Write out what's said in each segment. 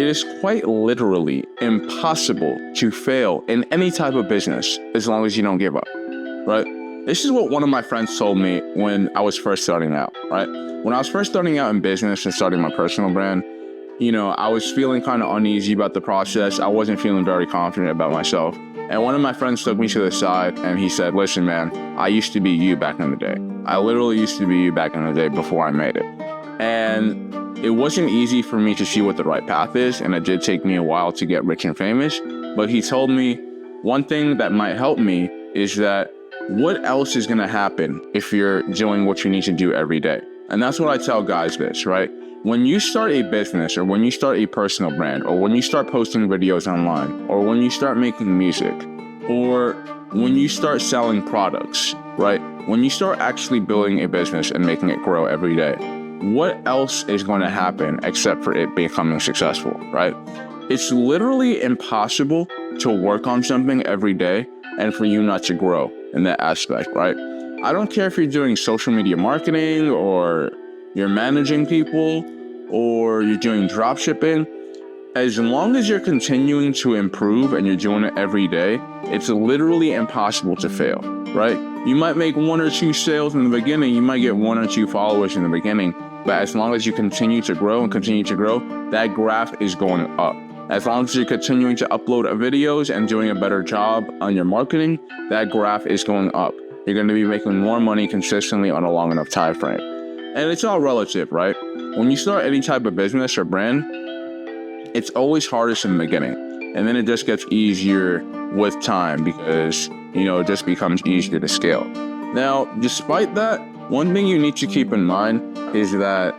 it is quite literally impossible to fail in any type of business as long as you don't give up, right? This is what one of my friends told me when I was first starting out, right? When I was first starting out in business and starting my personal brand, I was feeling kind of uneasy about the process. I wasn't feeling very confident about myself. And one of my friends took me to the side and he said, listen, man, I used to be you back in the day. I literally used to be you back in the day before I made it. And it wasn't easy for me to see what the right path is. And it did take me a while to get rich and famous. But he told me one thing that might help me is that what else is going to happen if you're doing what you need to do every day? And that's what I tell guys this, right? When you start a business or when you start a personal brand or when you start posting videos online or when you start making music or when you start selling products, right? When you start actually building a business and making it grow every day, what else is going to happen except for it becoming successful, right? It's literally impossible to work on something every day and for you not to grow in that aspect, right? I don't care if you're doing social media marketing or you're managing people or you're doing drop shipping. As long as you're continuing to improve and you're doing it every day, it's literally impossible to fail, right? You might make 1 or 2 sales in the beginning, you might get 1 or 2 followers in the beginning, but as long as you continue to grow and continue to grow, that graph is going up. As long as you're continuing to upload videos and doing a better job on your marketing, that graph is going up. You're going to be making more money consistently on a long enough time frame. And it's all relative, right? When you start any type of business or brand, it's always hardest in the beginning. And then it just gets easier with time because, it just becomes easier to scale. Now, despite that, one thing you need to keep in mind is that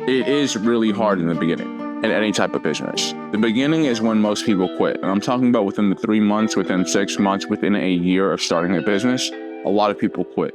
it is really hard in the beginning in any type of business. The beginning is when most people quit. And I'm talking about within the 3 months, within 6 months, within a year of starting a business, a lot of people quit.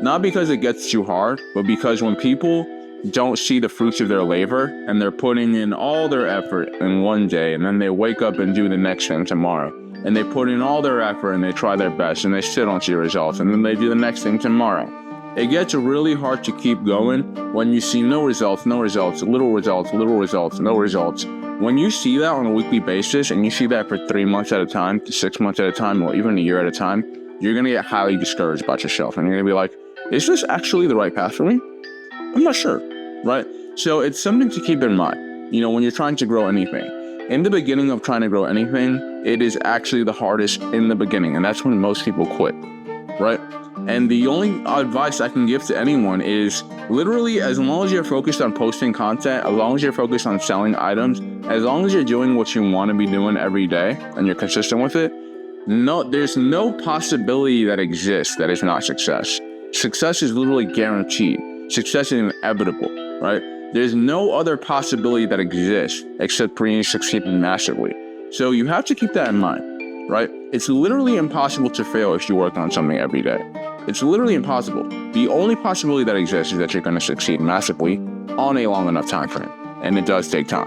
Not because it gets too hard, but because when people don't see the fruits of their labor and they're putting in all their effort in one day and then they wake up and do the next thing tomorrow and they put in all their effort and they try their best and they still don't see results and then they do the next thing tomorrow. It gets really hard to keep going when you see no results, little results, no results. When you see that on a weekly basis and you see that for 3 months at a time to 6 months at a time or even a year at a time, you're going to get highly discouraged about yourself and you're going to be like, is this actually the right path for me? I'm not sure, right? So it's something to keep in mind, when you're trying to grow anything. In the beginning of trying to grow anything, it is actually the hardest in the beginning, and that's when most people quit, right? And the only advice I can give to anyone is literally as long as you're focused on posting content, as long as you're focused on selling items, as long as you're doing what you want to be doing every day and you're consistent with it, there's no possibility that exists that is not success. Success is literally guaranteed. Success is inevitable, right? There's no other possibility that exists except for you succeeding massively. So you have to keep that in mind, right? It's literally impossible to fail if you work on something every day. It's literally impossible. The only possibility that exists is that you're going to succeed massively on a long enough time frame. And it does take time.